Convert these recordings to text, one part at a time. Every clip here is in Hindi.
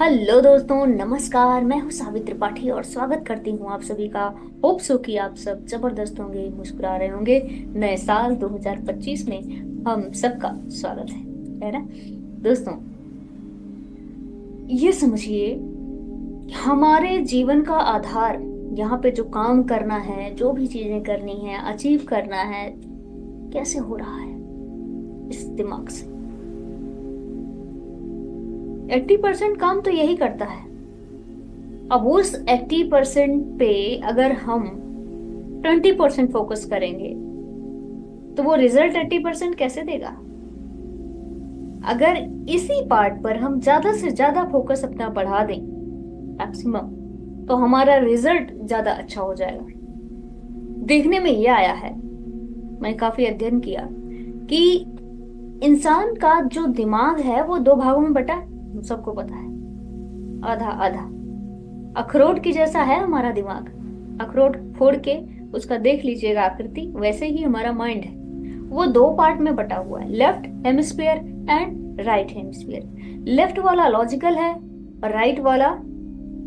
हेलो दोस्तों, नमस्कार। मैं हूं सावित्री त्रिपाठी और स्वागत करती हूं आप सभी का। होप सो कि आप सब जबरदस्त होंगे, मुस्कुरा रहे होंगे। नए साल 2025 में हम सबका स्वागत है ना दोस्तों। ये समझिए, हमारे जीवन का आधार, यहाँ पे जो काम करना है, जो भी चीजें करनी है, अचीव करना है, कैसे हो रहा है इस दिमाग से। 80% काम तो यही करता है। अब उस 80% पे अगर हम 20% फोकस करेंगे तो वो रिजल्ट 80% कैसे देगा। अगर इसी पार्ट पर हम ज्यादा से ज्यादा फोकस अपना बढ़ा दें, मैक्सिमम, तो हमारा रिजल्ट ज्यादा अच्छा हो जाएगा। देखने में ये आया है, मैं काफी अध्ययन किया, कि इंसान का जो दिमाग है वो दो भागों में बटा है। हम सबको पता है, आधा आधा। अखरोट की जैसा है हमारा दिमाग। अखरोट फोड़ के उसका देख लीजिएगा आकृति, वैसे ही हमारा माइंड है। वो दो पार्ट में बटा हुआ है, left hemisphere and right hemisphere. Left वाला लॉजिकल है और राइट वाला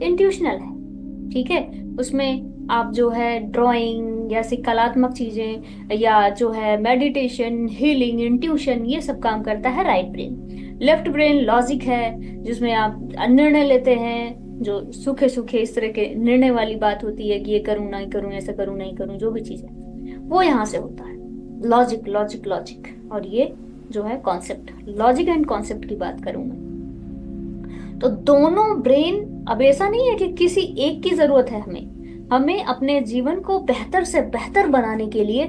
इंट्यूशनल है। ठीक है, उसमें आप जो है ड्राइंग जैसी कलात्मक चीजें, या जो है मेडिटेशन, हीलिंग, इंट्यूशन, ये सब काम करता है right brain. Left brain logic है, जिसमें आप निर्णय लेते हैं, जो सूखे सूखे इस तरह के निर्णय वाली बात होती है कि ये करूं नहीं करूं, ऐसा करूं नहीं करूं, जो भी चीज है वो यहाँ से होता है। Logic logic logic. और ये जो है कॉन्सेप्ट, लॉजिक एंड कॉन्सेप्ट की बात करूं मैं, तो दोनों ब्रेन, अब ऐसा नहीं है कि किसी एक की जरूरत है। हमें हमें अपने जीवन को बेहतर से बेहतर बनाने के लिए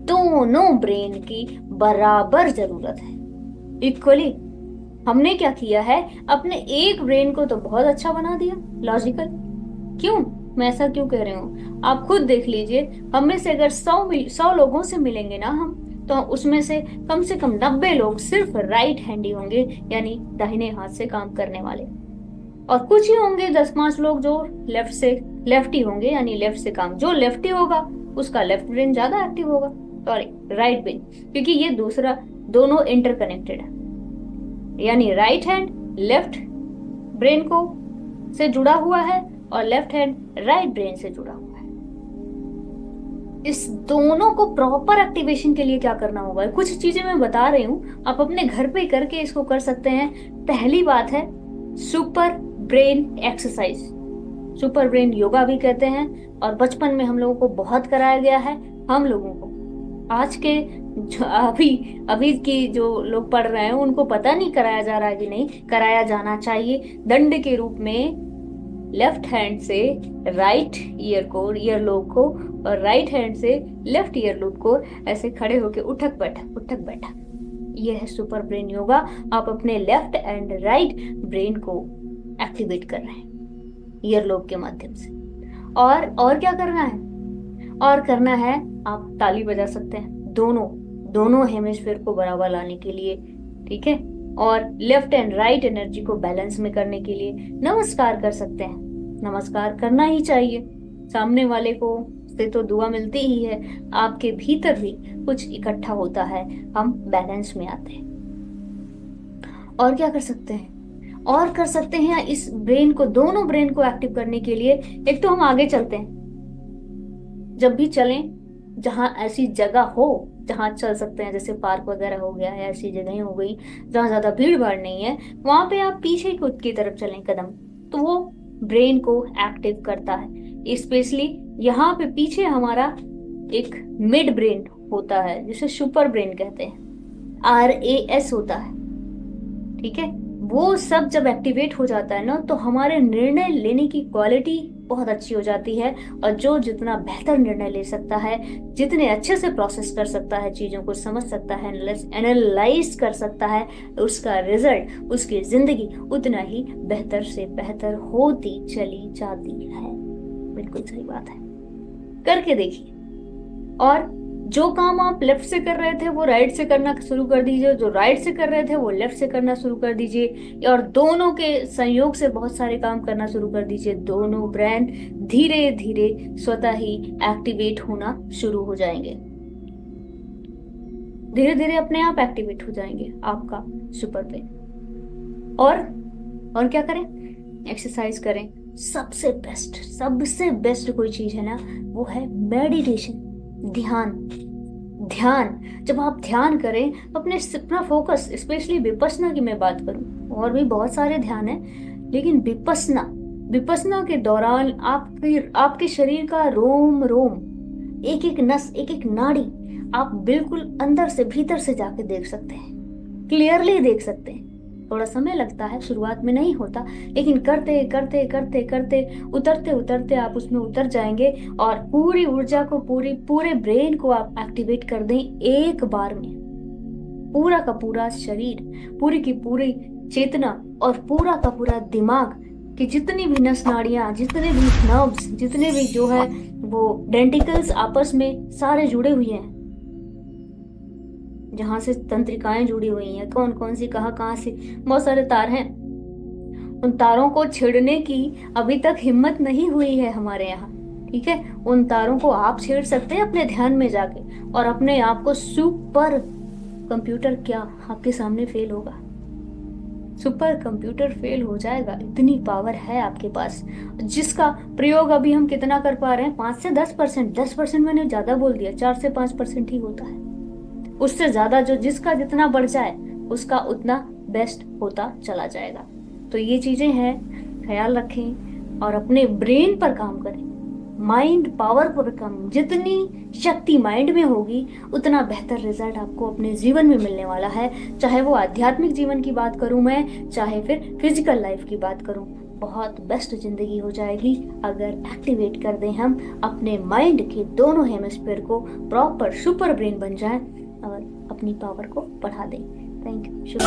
दोनों ब्रेन की बराबर जरूरत है, इक्वली। हमने क्या किया है, अपने एक ब्रेन को तो बहुत अच्छा बना दिया, लॉजिकल। क्यों, मैं ऐसा क्यों कह रही हूँ, आप खुद देख लीजिए। हम में से अगर 100 लोगों से मिलेंगे ना हम, तो उसमें से कम 90 लोग सिर्फ राइट हैंडी होंगे, यानी दाहिने हाथ से काम करने वाले। और कुछ ही होंगे 10-5 लोग जो लेफ्ट ही होंगे, यानी लेफ्ट से काम, जो लेफ्टी होगा उसका लेफ्ट ब्रेन ज्यादा एक्टिव होगा, सॉरी राइट ब्रेन, क्योंकि ये दूसरा, दोनों इंटरकनेक्टेड है। यानी राइट हैंड लेफ्ट ब्रेन को से जुड़ा हुआ है और लेफ्ट हैंड राइट ब्रेन से जुड़ा हुआ है। इस दोनों को प्रॉपर एक्टिवेशन के लिए क्या करना होगा, कुछ चीजें मैं बता रही हूँ, आप अपने घर पे करके इसको कर सकते हैं। पहली बात है super brain exercise. Super brain yoga भी कहते हैं, और बचपन में हम लोगों को बहुत कराया गया है। हम लोगों को आज के अभी अभी की जो लोग पढ़ रहे हैं उनको पता नहीं कराया जा रहा है कि नहीं कराया जाना चाहिए। दंड के रूप में लेफ्ट हैंड से राइट ईयर लोब को, और राइट हैंड से लेफ्ट ईयर लोब को ऐसे खड़े होके उठक बैठक। ये है सुपर ब्रेन योगा। आप अपने लेफ्ट एंड राइट ब्रेन को एक्टिवेट कर रहे हैं ईयर लोब के माध्यम से। और क्या करना है, और करना है, आप ताली बजा सकते हैं दोनों दोनों हेमिस्फीयर को बराबर लाने के लिए। ठीक है, और लेफ्ट एंड राइट एनर्जी को बैलेंस में करने के लिए नमस्कार कर सकते हैं। नमस्कार करना ही चाहिए, सामने वाले को से तो दुआ मिलती ही है, आपके भीतर भी कुछ इकट्ठा होता है, हम बैलेंस में आते हैं। और क्या कर सकते हैं, और कर सकते हैं इस ब्रेन को, दोनों ब्रेन को एक्टिव करने के लिए। एक तो हम आगे चलते हैं, जब भी चलें, जहां ऐसी जगह हो जहां चल सकते हैं, जैसे पार्क वगैरह हो गया है, ऐसी जगह हो गई जहां ज्यादा भीड़ भाड़ नहीं है, वहां पे आप पीछे खुद की तरफ चलें कदम, तो वो ब्रेन को एक्टिव करता है। स्पेशली यहाँ पे पीछे हमारा एक मिड ब्रेन होता है, जिसे सुपर ब्रेन कहते हैं, RAS होता है। ठीक है, वो सब जब एक्टिवेट हो जाता है ना, तो हमारे निर्णय लेने की क्वालिटी बहुत अच्छी हो जाती है। और जो जितना बेहतर निर्णय ले सकता है, जितने अच्छे से प्रोसेस कर सकता है, चीजों को समझ सकता है, एनालाइज कर सकता है, उसका रिजल्ट, उसकी जिंदगी उतना ही बेहतर से बेहतर होती चली जाती है। बिल्कुल सही बात है, करके देखिए। और जो काम आप लेफ्ट से कर रहे थे वो राइट से करना शुरू कर दीजिए, जो राइट से कर रहे थे वो लेफ्ट से करना शुरू कर दीजिए, और दोनों के संयोग से बहुत सारे काम करना शुरू कर दीजिए। दोनों ब्रेन धीरे धीरे स्वतः ही एक्टिवेट होना शुरू हो जाएंगे, धीरे धीरे अपने आप एक्टिवेट हो जाएंगे आपका सुपर ब्रेन। और क्या करें, एक्सरसाइज करें। सबसे बेस्ट कोई चीज है ना, वो है मेडिटेशन, ध्यान। ध्यान, जब आप ध्यान करें तो अपना फोकस, स्पेशली विपश्यना की मैं बात करूं, और भी बहुत सारे ध्यान हैं, लेकिन विपश्यना, विपश्यना के दौरान आपके शरीर का रोम रोम, एक एक नस, एक एक नाड़ी आप बिल्कुल अंदर से भीतर से जाके देख सकते हैं, क्लियरली देख सकते हैं। थोड़ा समय लगता है, शुरुआत में नहीं होता, लेकिन करते करते करते करते, उतरते उतरते आप उसमें उतर जाएंगे, और पूरी ऊर्जा को, पूरे ब्रेन को आप एक्टिवेट कर दें एक बार में। पूरा का पूरा शरीर, पूरी की पूरी चेतना और पूरा का पूरा दिमाग की जितनी भी नस नाड़ियां, जितने भी नर्व्स, जितने भी जो है वो डेंटिकल्स आपस में सारे जुड़े हुए हैं, जहां से तंत्रिकाएं जुड़ी हुई हैं, कौन कौन सी कहाँ से, बहुत सारे तार हैं। उन तारों को छेड़ने की अभी तक हिम्मत नहीं हुई है हमारे यहाँ, ठीक है। उन तारों को आप छेड़ सकते हैं अपने ध्यान में जाके, और अपने आप को सुपर कंप्यूटर क्या आपके सामने फेल होगा, सुपर कंप्यूटर फेल हो जाएगा। इतनी पावर है आपके पास, जिसका प्रयोग अभी हम कितना कर पा रहे हैं, 5 से 10%। 10% मैंने ज्यादा बोल दिया, 4 से 5% ही होता है। उससे ज्यादा जो जिसका जितना बढ़ जाए, उसका उतना बेस्ट होता चला जाएगा। तो ये चीजें हैं, ख्याल रखें और अपने ब्रेन पर काम करें, माइंड पावर पर काम। जितनी शक्ति माइंड में होगी, उतना बेहतर रिजल्ट आपको अपने जीवन में मिलने वाला है। चाहे वो आध्यात्मिक जीवन की बात करूं मैं, चाहे फिर फिजिकल लाइफ की बात करूं, बहुत बेस्ट जिंदगी हो जाएगी अगर एक्टिवेट कर दें हम अपने माइंड के दोनों हेमिस्फीयर को, प्रॉपर सुपर ब्रेन बन जाए और अपनी पावर को बढ़ा दें। Thank you. शुभ